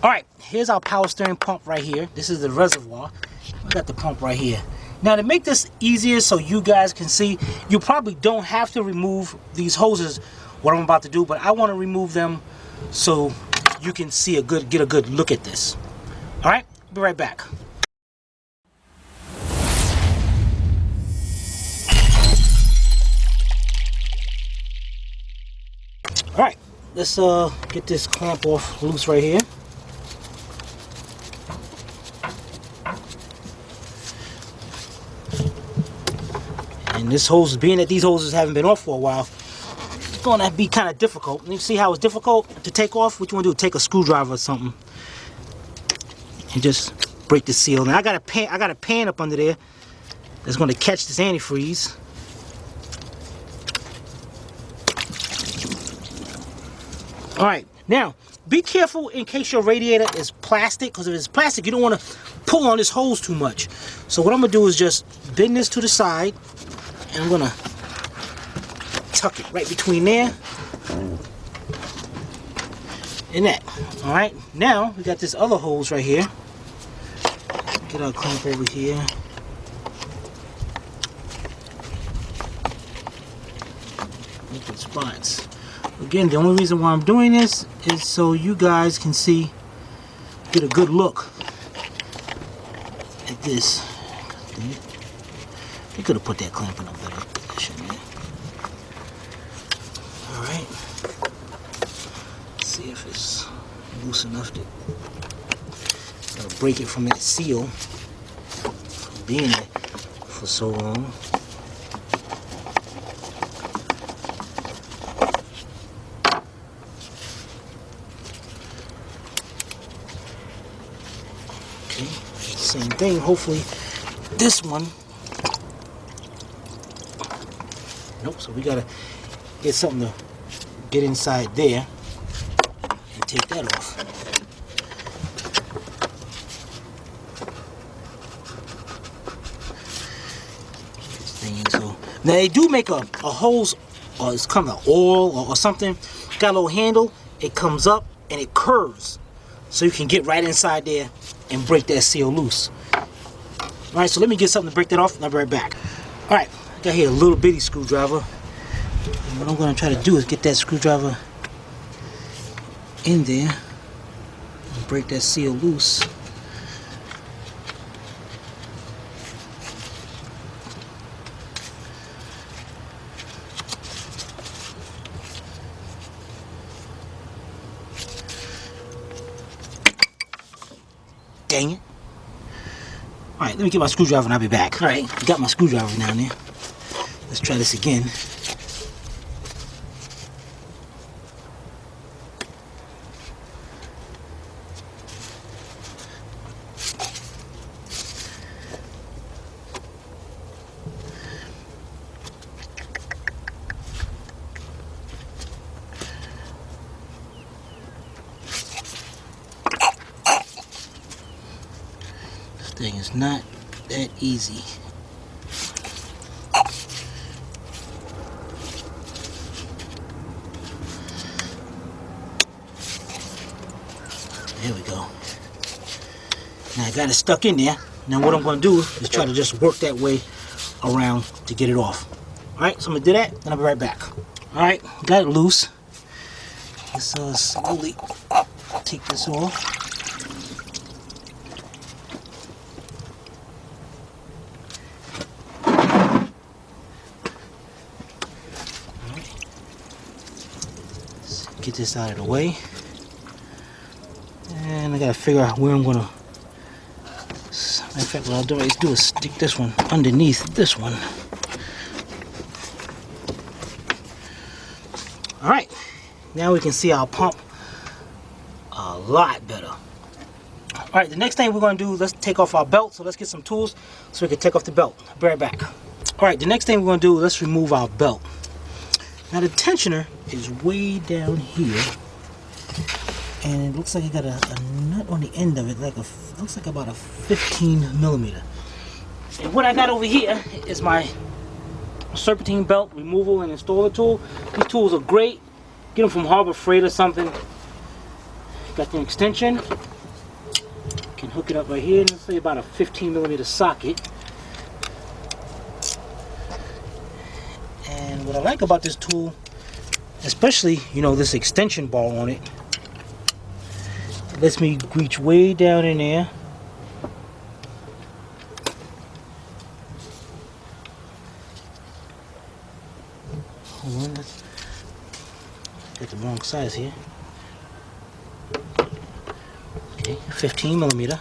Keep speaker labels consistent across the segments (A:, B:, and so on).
A: Alright, here's our power steering pump right here. This is the reservoir. We got the pump right here. Now to make this easier so you guys can see, you probably don't have to remove these hoses, what I'm about to do, but I want to remove them so you can see get a good look at this. Alright, be right back. Alright, let's get this clamp off loose right here. And this hose, being that these hoses haven't been off for a while, it's going to be kind of difficult. You see how it's difficult to take off? What you want to do, take a screwdriver or something and just break the seal. Now I got a pan up under there that's going to catch this antifreeze. Alright, now be careful in case your radiator is plastic, because if it's plastic you don't want to pull on this hose too much. So what I'm going to do is just bend this to the side and I'm going to tuck it right between there and that. Alright, now we got this other hose right here. Get our clamp over here. Making spots. Again, the only reason why I'm doing this is so you guys can see, get a good look at this. You could have put that clamp in a better position, man. Alright. See if it's loose enough to. Gotta break it from that seal. From being there for so long. Same thing, hopefully this one. Nope, so we gotta get something to get inside there and take that off. So now they do make a hose, or it's come of oil or something, got a little handle, it comes up and it curves so you can get right inside there and break that seal loose. Alright, so let me get something to break that off and I'll be right back. Alright, I got here a little bitty screwdriver. And what I'm going to try to do is get that screwdriver in there and break that seal loose. Dang it. Alright, let me get my screwdriver and I'll be back. Alright, got my screwdriver down there. Let's try this again. Thing is not that easy. There we go. Now I got it stuck in there. Now what I'm going to do is try to just work that way around to get it off. Alright, so I'm going to do that, then I'll be right back. Alright, got it loose. Let's slowly take this off. Get this out of the way, and I gotta figure out where I'm gonna. In fact, what I'll do is stick this one underneath this one. All right, now we can see our pump a lot better. All right, the next thing we're gonna do, let's take off our belt. So let's get some tools so we can take off the belt. I'll be right back. All right, the next thing we're gonna do, let's remove our belt. Now the tensioner is way down here, and it looks like it got a nut on the end of it, looks like about a 15 millimeter. And what I got over here is my serpentine belt removal and installer tool. These tools are great. Get them from Harbor Freight or something. Got the extension. can hook it up right here. Let's say about a 15mm socket. And what I like about this tool, especially, you know, this extension bar on it, lets me reach way down in there. Hold on, let's get the wrong size here. Okay, 15mm.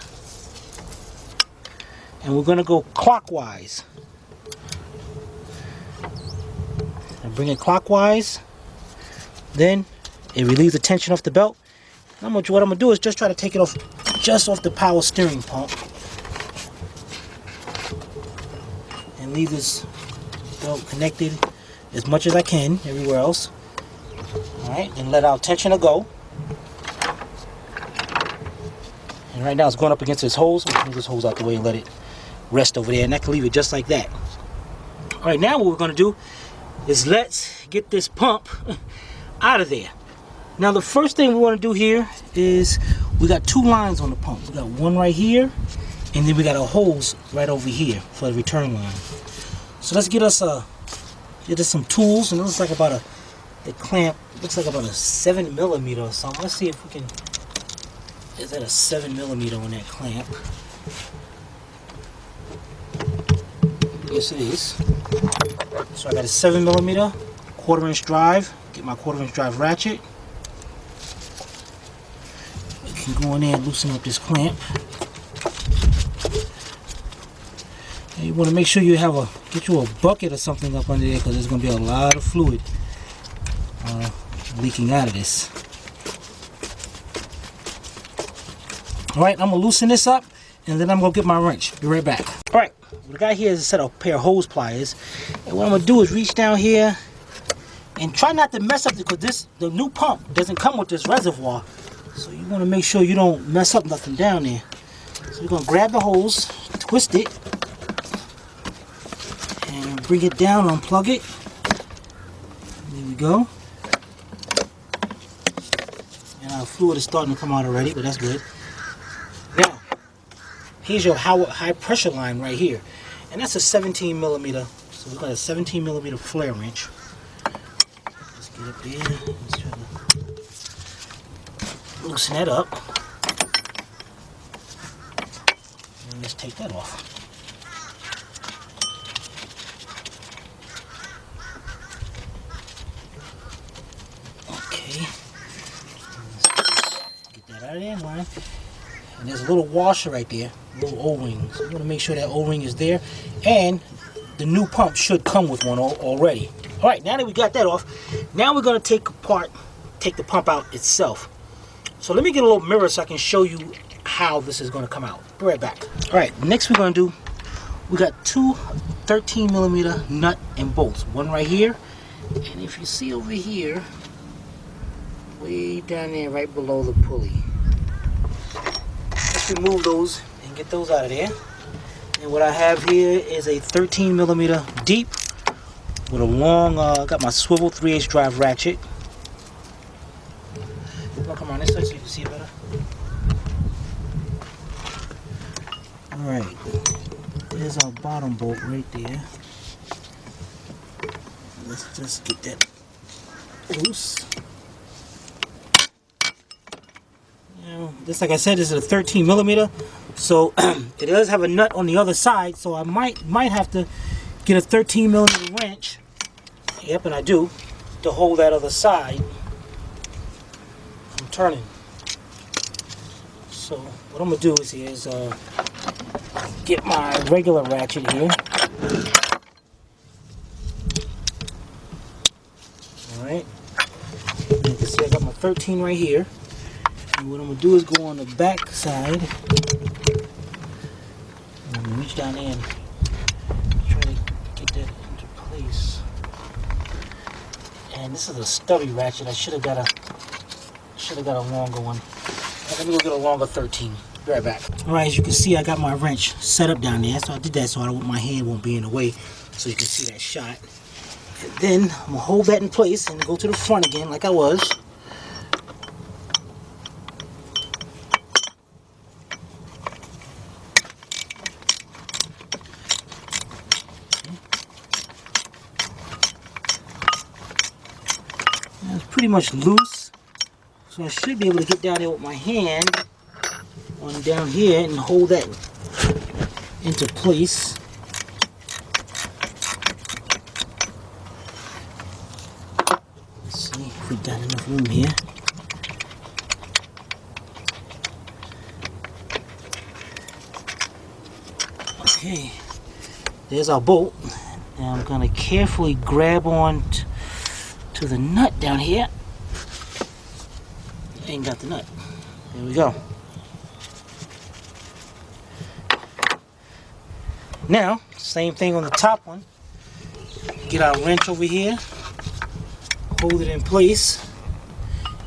A: And we're going to go clockwise. And bring it clockwise. Then it relieves the tension off the belt. What I'm going to do is just try to take it off, just off the power steering pump. And leave this belt connected as much as I can everywhere else. Alright, and let our tensioner go. And right now it's going up against this hose. We'll move this hose out the way and let it rest over there. And I can leave it just like that. Alright, now what we're going to do is let's get this pump out of there. Now the first thing we want to do here is we got two lines on the pump. We got one right here, and then we got a hose right over here for the return line. So let's get us some tools, and it looks like about the clamp looks like about a 7mm or something. Let's see if we can. Is that a 7mm on that clamp? Yes, it is. So I got a 7mm, 1/4" drive. Get my 1/4" drive ratchet. We can go in there and loosen up this clamp. And you want to make sure you have get you a bucket or something up under there, because there's going to be a lot of fluid leaking out of this. Alright, I'm going to loosen this up, and then I'm going to get my wrench. Be right back. Alright, what I got here is a set of pair of hose pliers. And what I'm going to do is reach down here and try not to mess up, because the new pump doesn't come with this reservoir. So you want to make sure you don't mess up nothing down there. So we're going to grab the hose, twist it, and bring it down, unplug it. There we go. And our fluid is starting to come out already, but that's good. Now, here's your high pressure line right here. And that's a 17mm. So we've got a 17mm flare wrench. Let's get up there. Let's try to loosen that up. And let's take that off. Okay. Let's get that out of there, line. And there's a little washer right there, a little O-ring. So you want to make sure that O-ring is there. And the new pump should come with one already. Alright, now that we got that off, now we're going to take the pump out itself. So let me get a little mirror so I can show you how this is going to come out. Be right back. Alright, next we're going to do, we got two 13mm nut and bolts. One right here, and if you see over here, way down there right below the pulley. Let's remove those and get those out of there. And what I have here is a 13mm deep with a long, got my swivel 3/8 drive ratchet. I'll come on this side so you can see it better. Alright, there's our bottom bolt right there. Let's just get that loose. Now, this, like I said, this is a 13mm, so it does have a nut on the other side, so I might have to get a 13mm wrench. Yep, and I do, to hold that other side from turning. So what I'm gonna do is get my regular ratchet here. Alright. You can see I got my 13 right here. And what I'm gonna do is go on the back side. I'm gonna reach down in and try to get that into place. And this is a stubby ratchet. I should have got a longer one. Let me go get a longer 13. Be right back. Alright, as you can see, I got my wrench set up down there. So I did that so my hand won't be in the way. So you can see that shot. And then I'm gonna hold that in place and go to the front again like I was. pretty much loose. So I should be able to get down there with my hand on down here and hold that into place. Let's see if we've got enough room here. Okay, there's our bolt. Now I'm going to carefully grab on to the nut down here. Ain't got the nut. There we go. Now, same thing on the top one. Get our wrench over here. Hold it in place.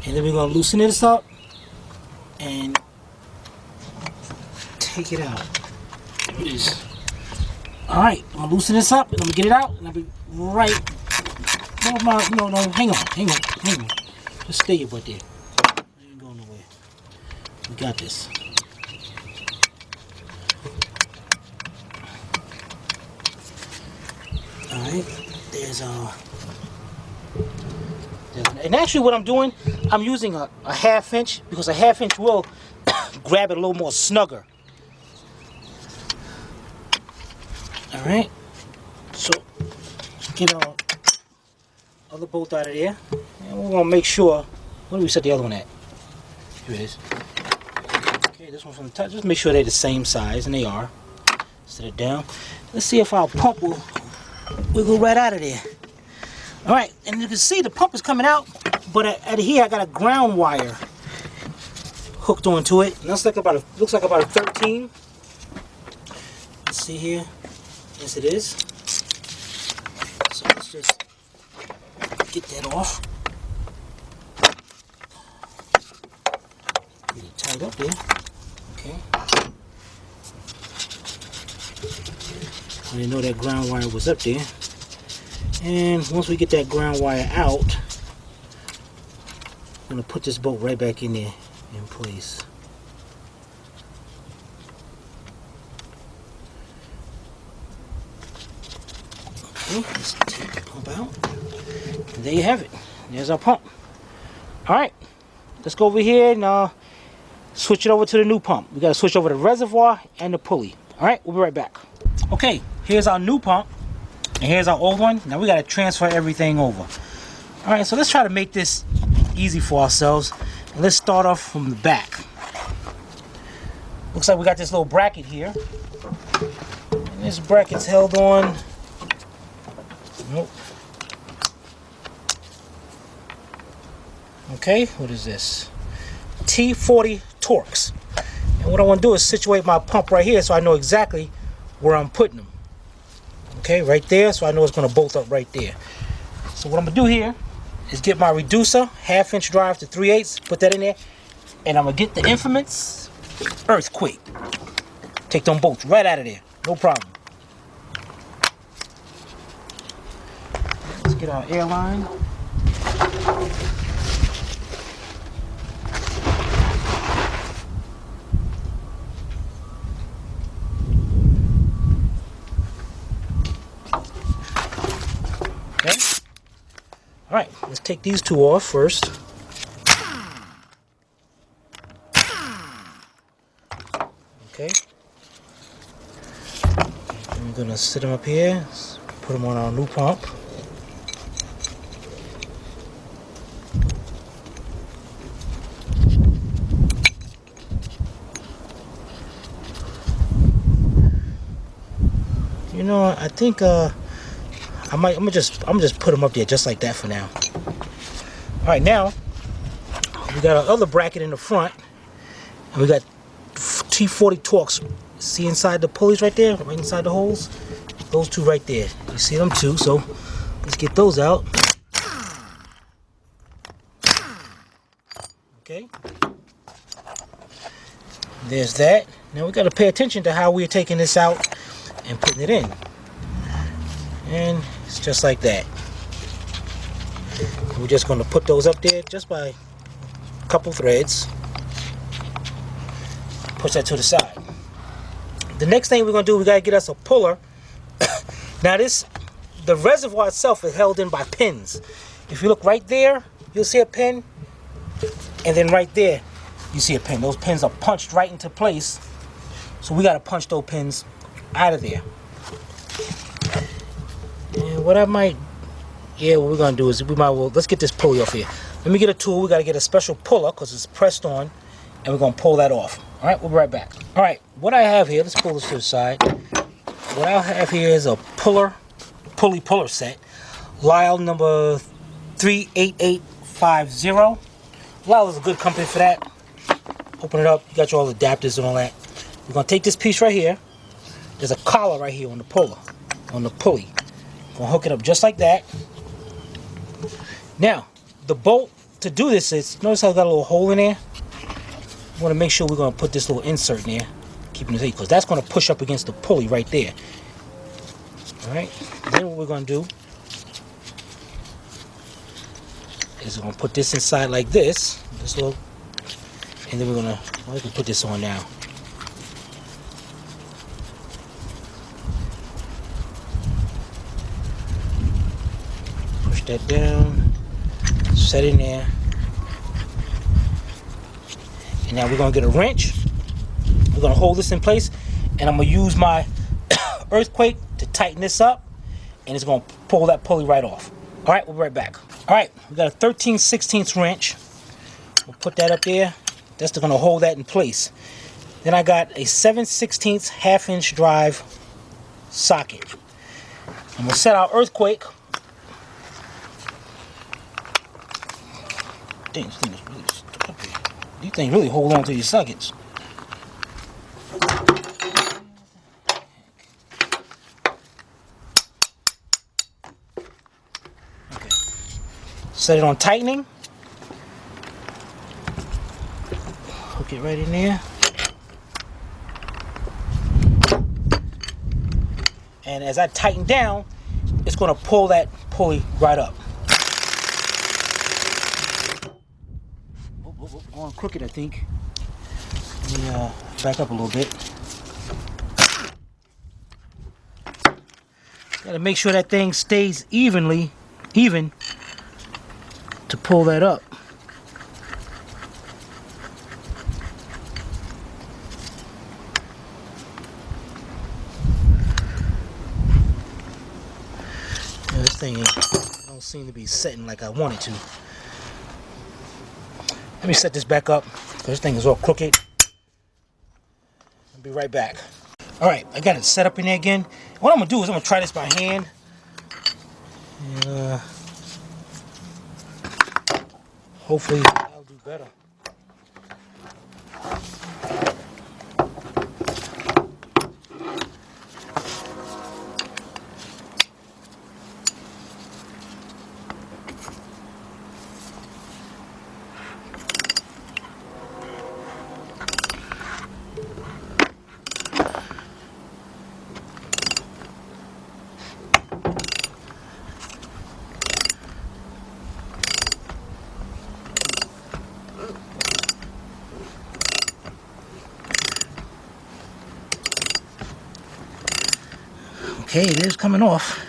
A: And then we're going to loosen this up and take it out. There it is. Alright, I'm going to loosen this up and I'm going to get it out and I'll be right. No, hang on. Just stay your butt there. You ain't going nowhere. We got this. Alright, there's and actually what I'm doing, I'm using a 1/2 inch because a 1/2 inch will grab it a little more snugger. Alright, so get our other bolt out of there, and we're going to make sure, where do we set the other one at? Here it is. Okay, this one from the top, just make sure they're the same size, and they are. Set it down. Let's see if our pump will wiggle right out of there. Alright, and you can see the pump is coming out, but at here I got a ground wire hooked onto it. And that's like looks like about a 13. Let's see here. Yes, it is. So let's just get that off. Get it tied up there. Okay. I didn't know that ground wire was up there. And once we get that ground wire out, I'm going to put this bolt right back in there in place. Okay, let's take the pump out. And there you have it. There's our pump. Alright, let's go over here and switch it over to the new pump. We got to switch over the reservoir and the pulley. Alright, we'll be right back. Okay, here's our new pump. And here's our old one. Now we got to transfer everything over. Alright, so let's try to make this easy for ourselves. And let's start off from the back. Looks like we got this little bracket here. And this bracket's held on. Nope. Okay, what is this? T40 Torx. And what I want to do is situate my pump right here so I know exactly where I'm putting them. Okay, right there, so I know it's going to bolt up right there. So what I'm going to do here is get my reducer, 1/2 inch drive to 3/8, put that in there, and I'm going to get the infamous earthquake. Take them bolts right out of there, no problem. Let's get our air line. Okay. All right, let's take these two off first. Okay. I'm gonna sit them up here, put them on our new pump. You know, I think I'm gonna just put them up there just like that for now. All right, now we got our other bracket in the front, and we got T40 Torx. See inside the pulleys right there, right inside the holes? Those two right there. You see them too, so let's get those out. Okay. There's that. Now we got to pay attention to how we're taking this out and putting it in. And it's just like that. We're just going to put those up there just by a couple threads. Push that to the side. The next thing we're going to do, we got to get us a puller. Now the reservoir itself is held in by pins. If you look right there, you'll see a pin, and then right there, you see a pin. Those pins are punched right into place, so we got to punch those pins out of there. And what what we're gonna do is let's get this pulley off here. Let me get a tool. We got to get a special puller because it's pressed on, and we're gonna pull that off. All right, we'll be right back. All right, what I have here, let's pull this to the side. What I have here is a pulley puller set, Lyle number 38850. Lyle is a good company for that. Open it up, you got your all adapters and all that. We're gonna take this piece right here. There's a collar right here on the pulley. Gonna hook it up just like that. Now, the bolt to do this is, notice how I got a little hole in there? I want to make sure we're going to put this little insert in there, keeping it, because that's going to push up against the pulley right there. Alright, then what we're going to do is we're going to put this inside like this, and then we're going to, we can put this on now. Push that down, set in there. And now we're going to get a wrench. We're going to hold this in place, and I'm going to use my earthquake to tighten this up, and it's going to pull that pulley right off. All right, we'll be right back. All right, we got a 13/16 wrench. We'll put that up there. That's going to hold that in place. Then I got a 7/16 half-inch drive socket. I'm going to set our earthquake. Dang, this thing is really stuck up here. These things really hold on to your sockets. Okay. Set it on tightening. Hook it right in there. And as I tighten down, it's going to pull that pulley right up. On crooked, I think. Let me back up a little bit. Got to make sure that thing stays even to pull that up. Yeah, this thing don't seem to be setting like I want it to. Let me set this back up, because this thing is all crooked. I'll be right back. Alright, I got it set up in there again. What I'm going to do is I'm going to try this by hand. And, hopefully I'll do better. Okay, it is coming off.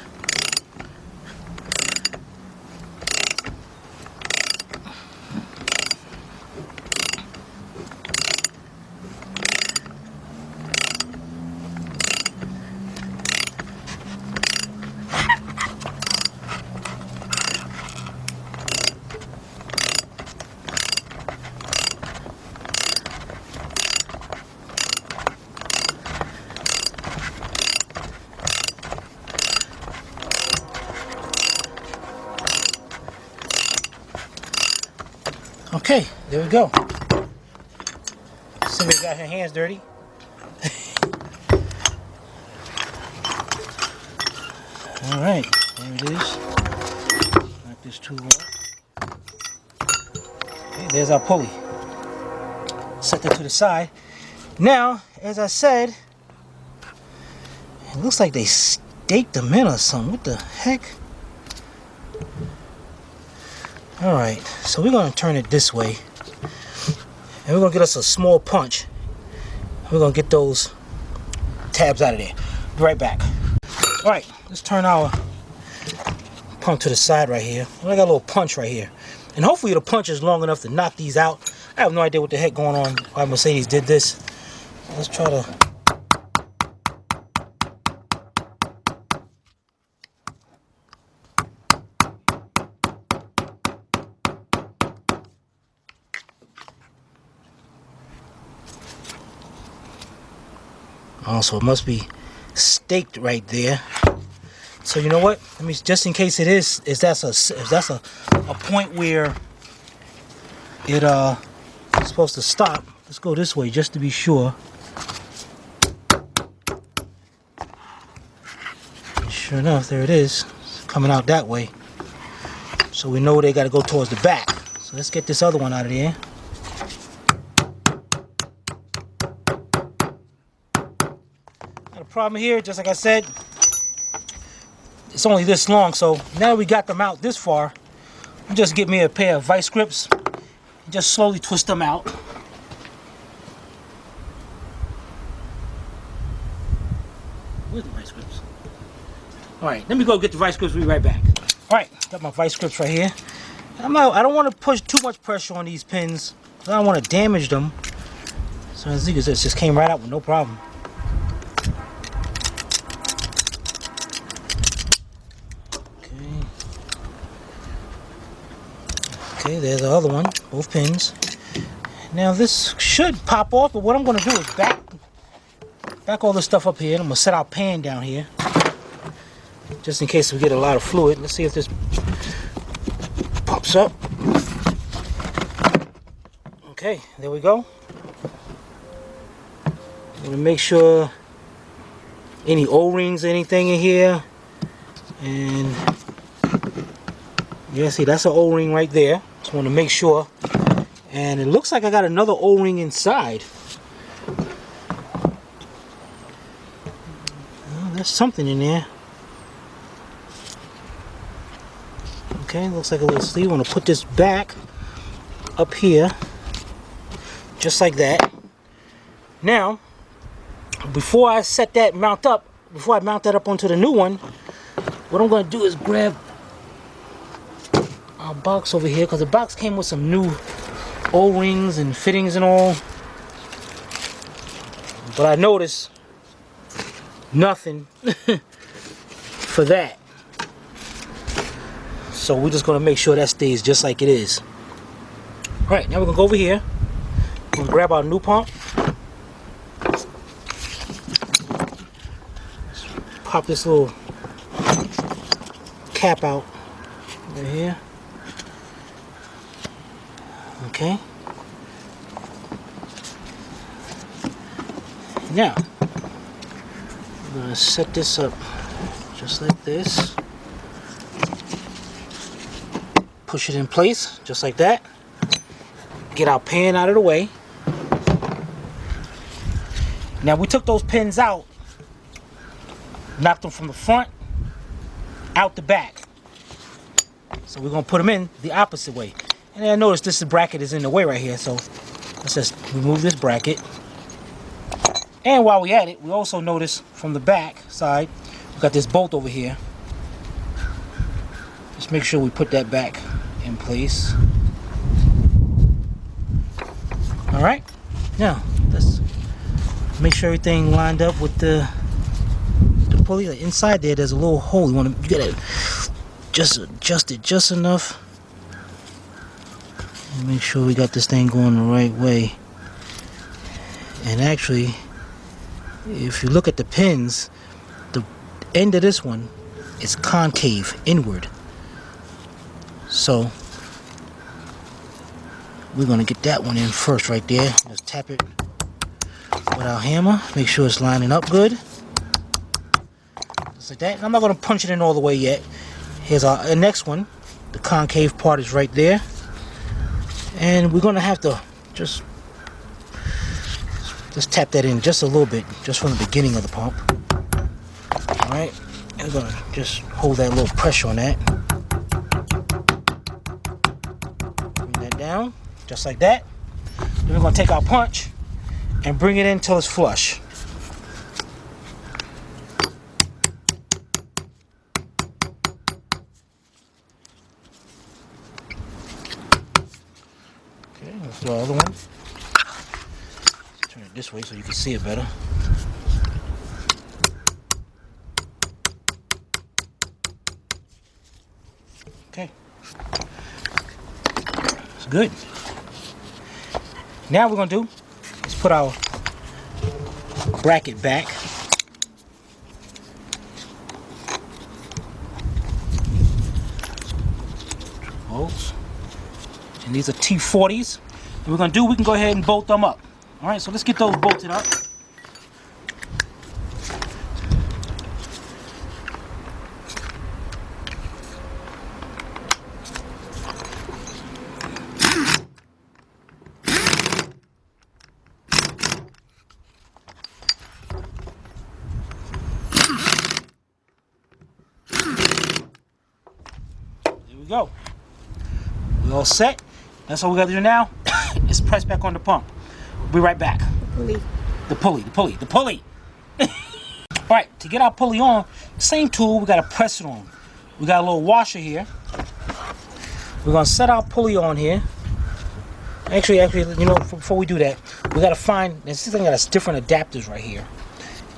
A: Okay, there we go. Somebody got her hands dirty. Alright, there it is. Knock this tool off. Okay, there's our pulley. Set that to the side. Now, as I said, it looks like they staked them in or something. What the heck? Alright, so we're going to turn it this way. And we're going to get us a small punch. We're going to get those tabs out of there. Be right back. Alright, let's turn our pump to the side right here. I got a little punch right here. And hopefully the punch is long enough to knock these out. I have no idea what the heck going on, why Mercedes did this. Let's try to... Also, it must be staked right there. So you know what? Let me, just in case it is, if that's a point where it is supposed to stop. Let's go this way just to be sure. Sure enough, there it is. It's coming out that way. So we know they got to go towards the back. So let's get this other one out of there. Problem here, just like I said, it's only this long, so now we got them out this far, I'll just get me a pair of vice grips and just slowly twist them out. Where's the vice grips? Alright, let me go get the vice grips, we'll be right back. Alright, got my vice grips right here. I don't want to push too much pressure on these pins, I don't want to damage them. So as you can see, it just came right out with no problem. Okay, there's the other one, both pins. Now this should pop off, but what I'm going to do is back all this stuff up here. I'm going to set our pan down here, just in case we get a lot of fluid. Let's see if this pops up. Okay, there we go. I'm going to make sure any O-rings, anything in here, and yeah, see, that's an O-ring right there. Just want to make sure. And it looks like I got another O-ring inside. Oh, there's something in there. Okay, looks like a little sleeve. I want to put this back up here. Just like that. Now, before I set that mount up, before I mount that up onto the new one, what I'm going to do is grab our box over here, because the box came with some new O-rings and fittings and all, but I noticed nothing for that, so we're just going to make sure that stays just like it is. Alright, now we're going to go over here, we're going to grab our new pump, let's pop this little cap out right here. Okay. Now, I'm going to set this up just like this. Push it in place just like that. Get our pan out of the way. Now we took those pins out, knocked them from the front out the back. So we're going to put them in the opposite way. And I notice this bracket is in the way right here, so let's just remove this bracket. And while we're at it, we also notice from the back side, we've got this bolt over here. Just make sure we put that back in place. Alright, now let's make sure everything lined up with the pulley. Like inside there's a little hole. You gotta just adjust it just enough. And make sure we got this thing going the right way. And actually, if you look at the pins, the end of this one is concave inward. So we're going to get that one in first right there. Just tap it with our hammer. Make sure it's lining up good. Just like that. And I'm not going to punch it in all the way yet. Here's our next one. The concave part is right there. And we're going to have to just tap that in just a little bit, just from the beginning of the pump. Alright, and we're going to just hold that little pressure on that. Bring that down, just like that. Then we're going to take our punch and bring it in until it's flush. The other one. Turn it this way so you can see it better. Okay. It's good. Now we're going to do is put our bracket back. Bolts. And these are T40s. And we're going to do, we can go ahead and bolt them up. All right, so let's get those bolted up. There we go. We all set. That's all we got to do now. Is press back on the pump. We'll be right back. The pulley. Alright, to get our pulley on, same tool, we gotta press it on. We got a little washer here. We're gonna set our pulley on here. Actually, you know, before we do that, we gotta find, this thing got different adapters right here.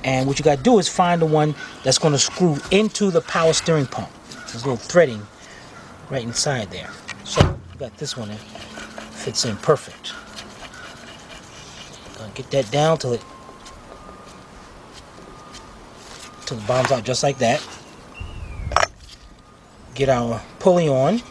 A: And what you gotta do is find the one that's gonna screw into the power steering pump. There's a little threading right inside there. So, we got this one in. Fits in perfect. Gonna get that down till it bottoms out just like that. Get our pulley on.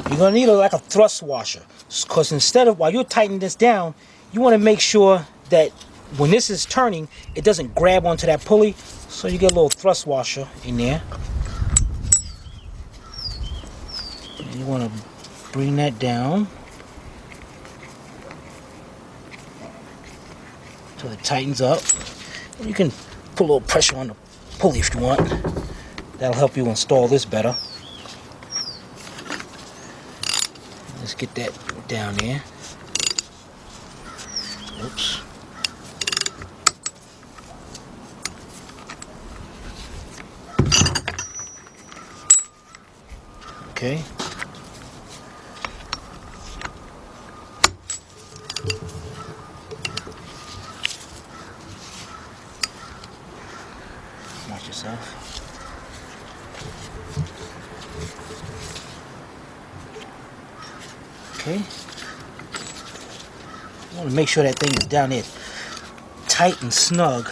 A: You're gonna need like a thrust washer, because instead of, while you're tightening this down, you want to make sure that when this is turning, it doesn't grab onto that pulley. So you get a little thrust washer in there. And you want to bring that down till it tightens up. And you can put a little pressure on the pulley if you want. That'll help you install this better. Let's get that down there. Oops. Okay. Watch yourself. Okay. I want to make sure that thing is down there tight and snug.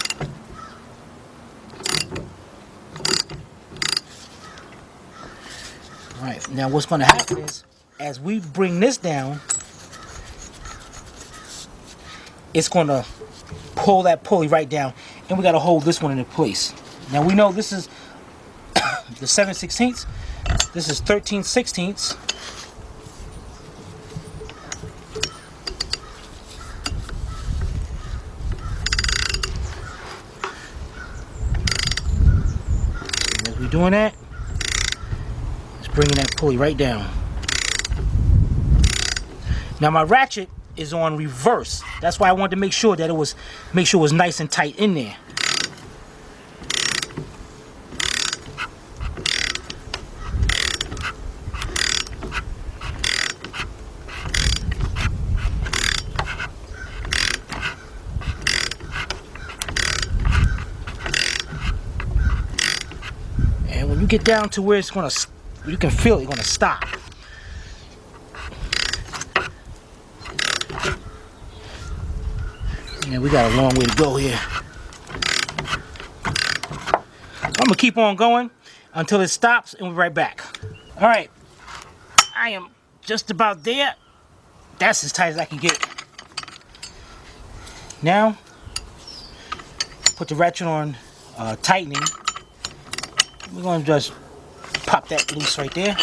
A: Alright, now what's going to happen is, as we bring this down, it's going to pull that pulley right down, and we got to hold this one in place. Now we know this is the 7/16. This is 13/16. As we're doing that, it's bringing that pulley right down. Now my ratchet is on reverse. That's why I wanted to make sure that it was nice and tight in there. And when you get down to where it's gonna, you can feel it gonna stop. Yeah, we got a long way to go here. I'm gonna keep on going until it stops, and we'll be right back. All right, I am just about there. That's as tight as I can get. Now, put the ratchet on tightening. We're gonna just pop that loose right there.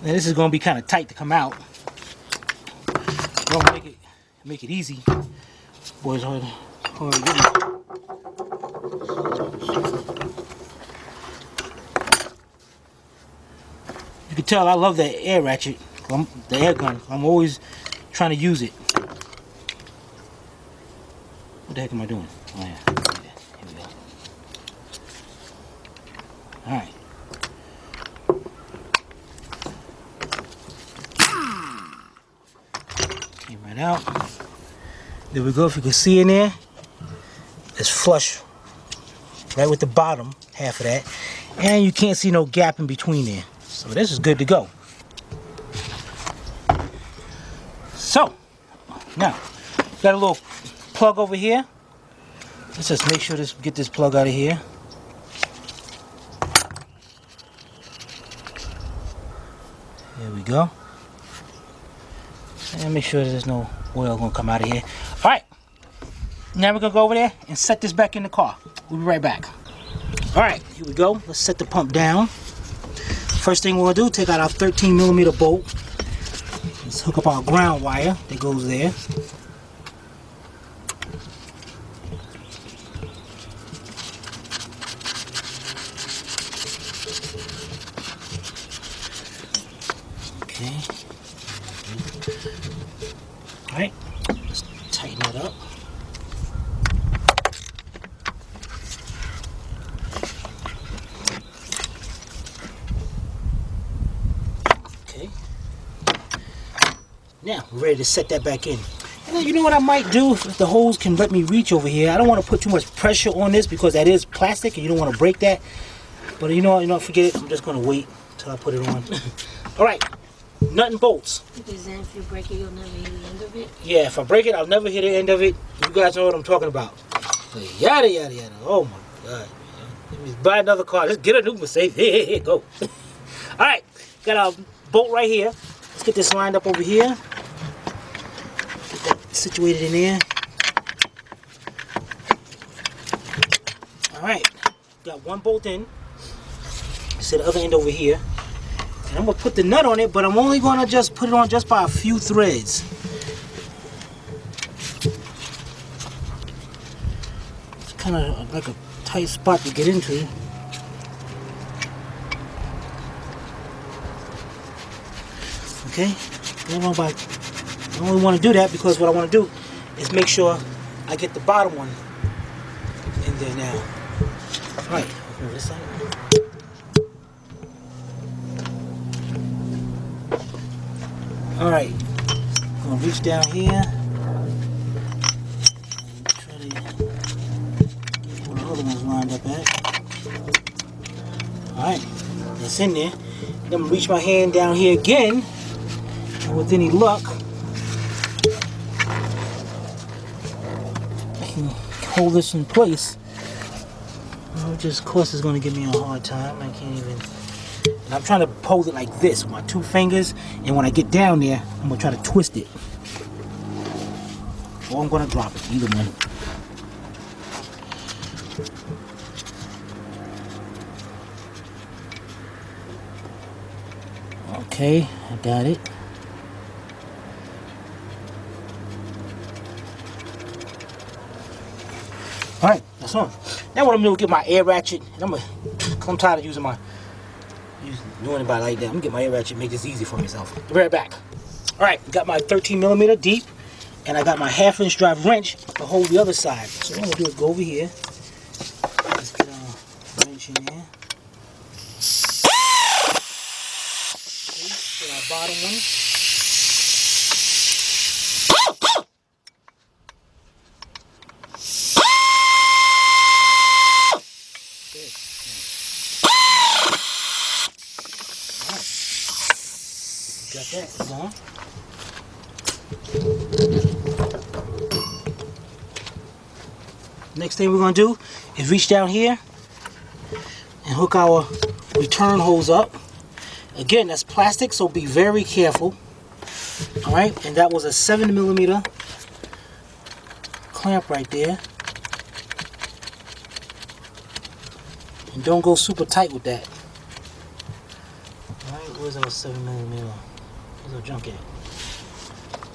A: Now this is going to be kind of tight to come out. Don't make it easy. Boys, hold on. You can tell I love that air ratchet, the air gun. I'm always trying to use it. What the heck am I doing? Oh yeah, here we go. Alright. Came right out. There we go. If you can see in there, it's flush right with the bottom half of that. And you can't see no gap in between there. So this is good to go. So, now, got a little plug over here. Let's just make sure to get this plug out of here. There we go. And make sure there's no oil gonna come out of here. Alright. Now we're gonna go over there and set this back in the car. We'll be right back. Alright, here we go. Let's set the pump down. First thing we're gonna do, take out our 13mm bolt. Let's hook up our ground wire that goes there. Okay. Alright, let's tighten it up. Okay. Now, we're ready to set that back in. And you know what I might do if the hose can let me reach over here? I don't want to put too much pressure on this because that is plastic and you don't want to break that. But you know, forget it. I'm just going to wait until I put it on. Alright. Nut and bolts.
B: Because then if you break it, you'll never hit the end of it?
A: Yeah, if I break it, I'll never hit the end of it. You guys know what I'm talking about. Yada, yada, yada. Oh my God. Just buy another car. Just get a new Mercedes. Here, go. Alright, got our bolt right here. Let's get this lined up over here. Get that situated in there. Alright, got one bolt in. Set the other end over here. And I'm going to put the nut on it, but I'm only going to just put it on just by a few threads. It's kind of like a tight spot to get into. Okay, I only want to do that because what I want to do is make sure I get the bottom one in there now. All right, over this side. Alright, I'm going to reach down here. Try to get where the other one's lined up at. Alright, that's in there. Then I'm going to reach my hand down here again. And with any luck, I can hold this in place. Which of course is going to give me a hard time. I can't even... And I'm trying to hold it like this with my two fingers, and when I get down there, I'm going to try to twist it. Or I'm going to drop it, either one. Okay, I got it. Alright, that's on. Now what I'm going to do is get my air ratchet, and I'm tired of using doing it by like that. I'm gonna get my air ratchet and make this easy for myself. Be right back. Alright, got my 13mm deep, and I got my 1/2" drive wrench to hold the other side. So what I'm gonna do is go over here. Let's get our wrench in there. Okay, get our bottom one. Got that on. Next thing we're going to do is reach down here and hook our return hose up. Again, that's plastic, so be very careful. Alright, and that was a 7mm clamp right there. And don't go super tight with that. Alright, where's our 7mm? Where's our junk at?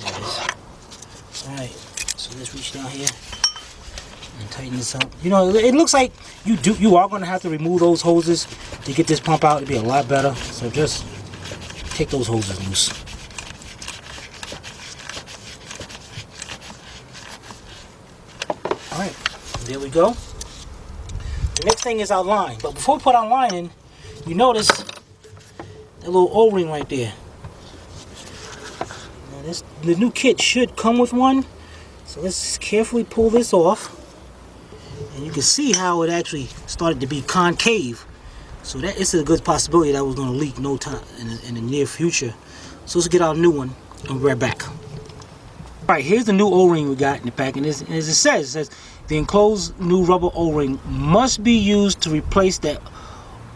A: There it is. Alright, so let's reach down here and tighten this up. You know, it looks like you are going to have to remove those hoses to get this pump out. It'll be a lot better. So just take those hoses loose. Alright, there we go. The next thing is our line. But before we put our line in, you notice that little O-ring right there. Now the new kit should come with one. So let's carefully pull this off. And you can see how it actually started to be concave. So that it's a good possibility that was going to leak no time in the near future. So let's get our new one and we're back. Alright, here's the new O-ring we got in the pack. And as it says the enclosed new rubber O-ring must be used to replace that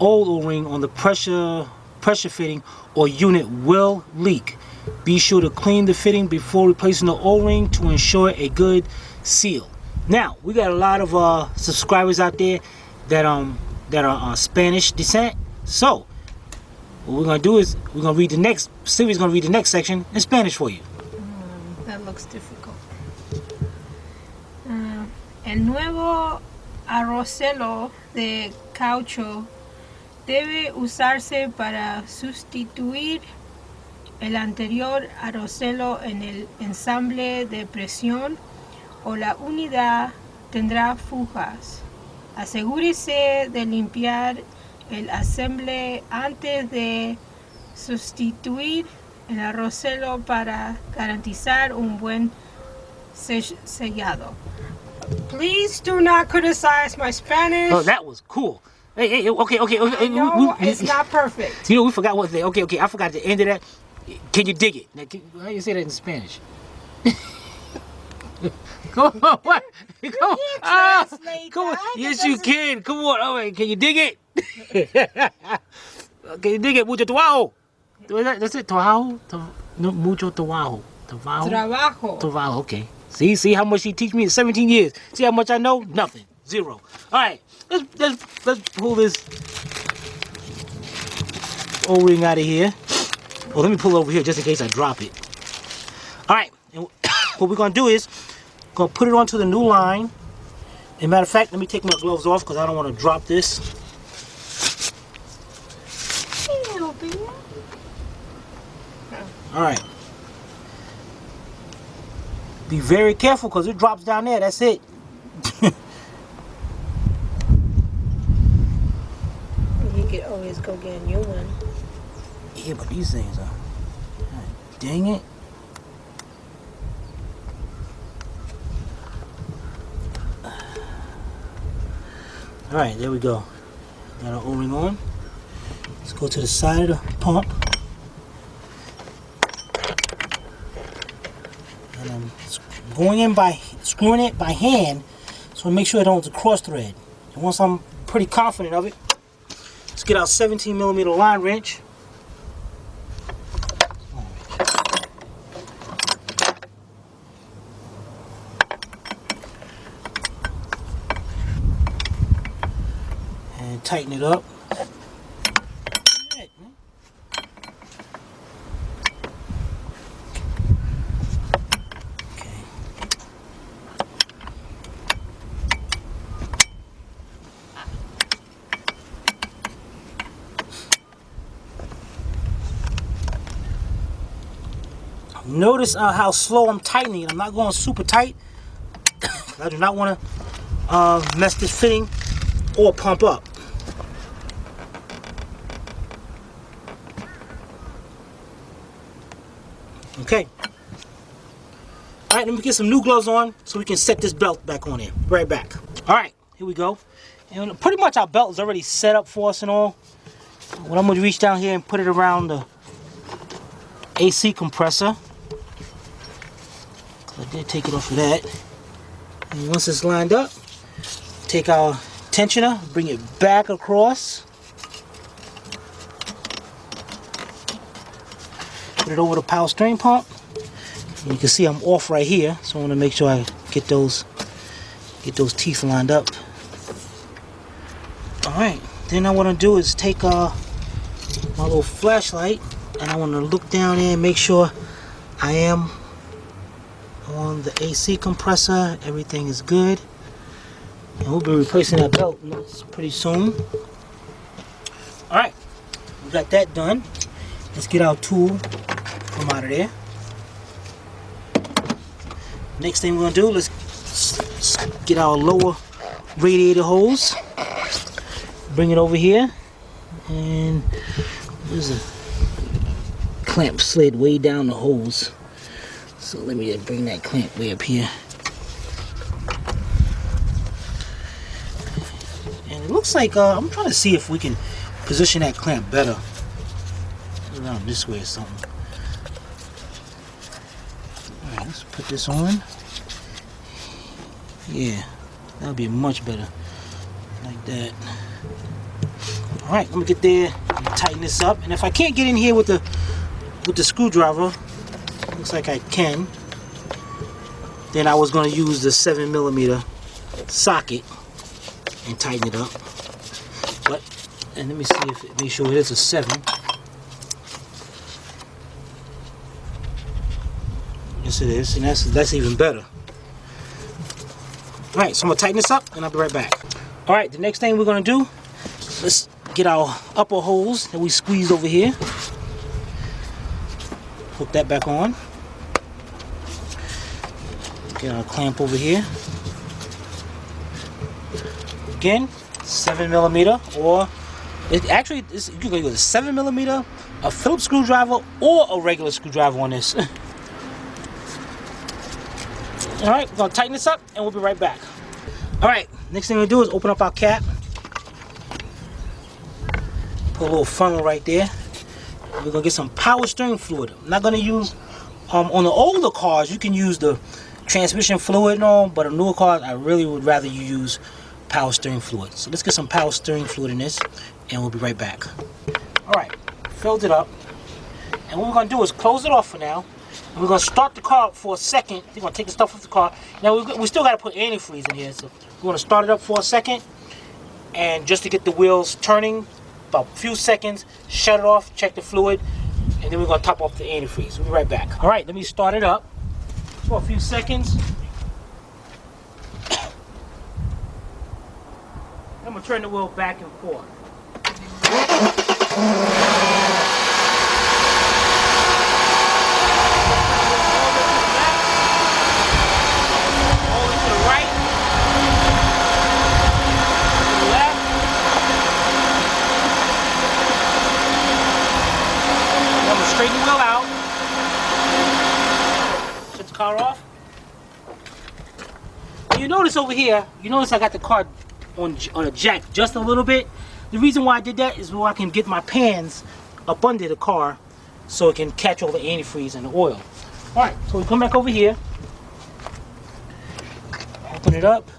A: old O-ring on the pressure fitting or unit will leak. Be sure to clean the fitting before replacing the O-ring to ensure a good seal. Now, we got a lot of subscribers out there that are Spanish descent. So, what we're gonna do is we're gonna read the next section in Spanish for you.
B: That looks difficult. El nuevo arrocelo de caucho debe usarse para sustituir el anterior arrocelo en el ensamble de presión o la unidad tendrá fugas. Asegúrese de limpiar el ensamble antes de sustituir el arrocelo para garantizar un buen sellado. Please do not criticize my Spanish.
A: Oh, that was cool. Hey, okay.
B: I know it's not perfect.
A: You know, we forgot what the okay. I forgot the end of that. Can you dig it? Now, how do you say that in Spanish? Come on, what? Come on. Come on. Yes, you can. Come on. All right. Can you dig it? Can you dig it? Mucho trabajo. That's it. Trabajo. No, mucho trabajo. Trabajo. Okay. See how much he teach me in 17 years. See how much I know? Nothing. Zero. All right. Let's pull this O-ring out of here. Oh, let me pull it over here just in case I drop it. All right. And what we're gonna do is gonna put it onto the new line. As a matter of fact, let me take my gloves off because I don't want to drop this. All right. Be very careful because it drops down there. That's it.
B: You could always go get a new one.
A: Yeah, but these things are... God dang it. Alright, there we go. Got our O-ring on. Let's go to the side of the pump. And I'm going in by screwing it by hand so I make sure I don't cross thread. And once I'm pretty confident of it, let's get our 17mm line wrench. And tighten it up. Notice how slow I'm tightening it. I'm not going super tight. I do not want to mess this fitting or pump up. Okay. Alright, let me get some new gloves on so we can set this belt back on there. Right back. Alright, here we go. And pretty much our belt is already set up for us and all. What I'm going to reach down here and put it around the AC compressor. I did take it off of that. And once it's lined up, take our tensioner, bring it back across. Put it over the power strain pump. And you can see I'm off right here, so I want to make sure I get those teeth lined up. Alright, then I want to do is take my little flashlight and I want to look down there and make sure I am on the AC compressor. Everything is good. And we'll be replacing that belt pretty soon. Alright, we got that done. Let's get our tool from out of there. Next thing we're going to do, let's get our lower radiator hose. bring it over here, and there's a clamp slid way down the hose. So let me just bring that clamp way up here. And it looks like I'm trying to see if we can position that clamp better. Around this way or something. Alright, let's put this on. Yeah, that'll be much better. Like that. Alright, let me get there and tighten this up. And if I can't get in here with the screwdriver, looks like I can, then I was going to use the 7mm socket and tighten it up. But, and let me see if make sure it is a 7. Yes, it is, and that's even better. All right, so I'm gonna tighten this up, and I'll be right back. All right, the next thing we're gonna do, let's get our upper hose that we squeezed over here. Hook that back on. Get our clamp over here. Again, 7mm, or it actually you can go with a 7mm, a Phillips screwdriver, or a regular screwdriver on this. All right, we're gonna tighten this up, and we'll be right back. All right, next thing we're gonna do is open up our cap. Put a little funnel right there. We're gonna get some power steering fluid. I'm not gonna use, on the older cars, you can use the transmission fluid and all, but on newer cars, I really would rather you use power steering fluid. So let's get some power steering fluid in this, and we'll be right back. All right, filled it up. And what we're gonna do is close it off for now. And we're going to start the car up for a second. We're going to take the stuff off the car. Now, we still got to put antifreeze in here. So we're going to start it up for a second. And just to get the wheels turning, about a few seconds, shut it off, check the fluid, and then we're going to top off the antifreeze. We'll be right back. All right, let me start it up for a few seconds. I'm going to turn the wheel back and forth. Straighten the wheel out. Shut the car off. You notice over here, I got the car on a jack just a little bit. The reason why I did that is so I can get my pans up under the car so it can catch all the antifreeze and the oil. Alright, so we come back over here. Open it up.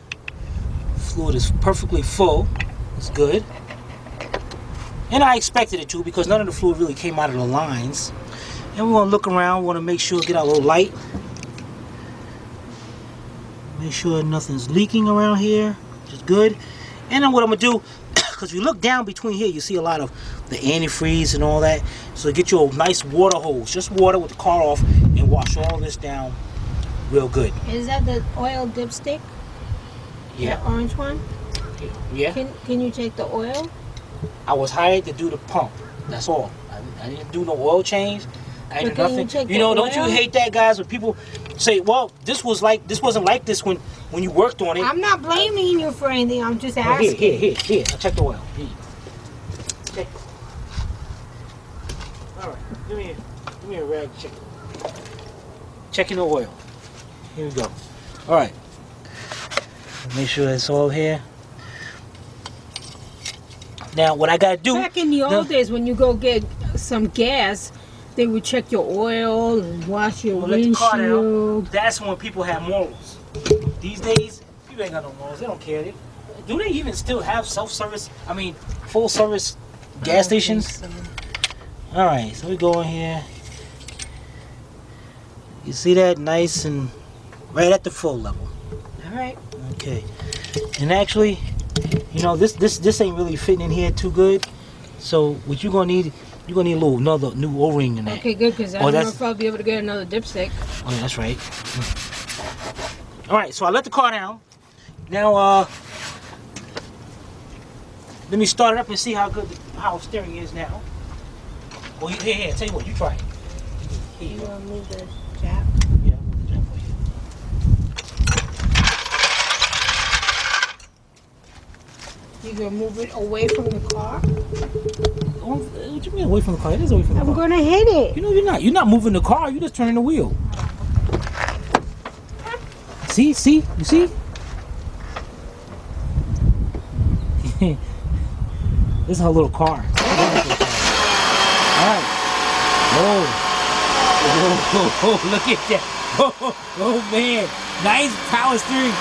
A: Fluid is perfectly full. It's good. And I expected it to, because none of the fluid really came out of the lines. And we want to look around, we want to make sure, get our little light. Make sure nothing's leaking around here, which is good. And then what I'm going to do, because if you look down between here, you see a lot of the antifreeze and all that. So get you a nice water hose, just water with the car off, and wash all this down real good.
B: Is that the oil dipstick?
A: Yeah.
B: The orange one?
A: Yeah.
B: Can you take the oil?
A: I was hired to do the pump. That's all. I didn't do no oil change. I didn't do nothing. You know, don't you hate that, guys? When people say, "Well, this wasn't like this when you worked on it."
B: I'm not blaming you for anything. I'm just asking.
A: Here. I'll check the oil. Here. Check. All right. Give me a rag. Check. Checking the oil. Here we go. All right. Make sure it's all here. Now, what I gotta do...
B: Back in the old days, when you go get some gas, they would check your oil and wash your windshield.
A: That's when people had morals. These days, people ain't got no morals. They don't care. Do they even still have self-service, full-service gas stations? So. All right, so we go in here. You see that? Nice and right at the full level.
B: All right.
A: Okay. And actually... this ain't really fitting in here too good. So what you're gonna need another new O-ring in that.
B: Okay, good, because I don't know if I'll be able to get another dipstick.
A: Oh, yeah, that's right. All right, so I let the car down. Now, let me start it up and see how good the power steering is now. Well, here, tell you what, you try it. Here.
B: You want to move the jab?
A: Yeah, move the jab for you.
B: You gonna move it away from the car?
A: What you mean away from the car? It is away from the car.
B: I'm gonna hit it.
A: You know you're not. You're not moving the car. You're just turning the wheel. See? You see? This is her little car. All right. Whoa, look at that. Oh man. Nice power steering.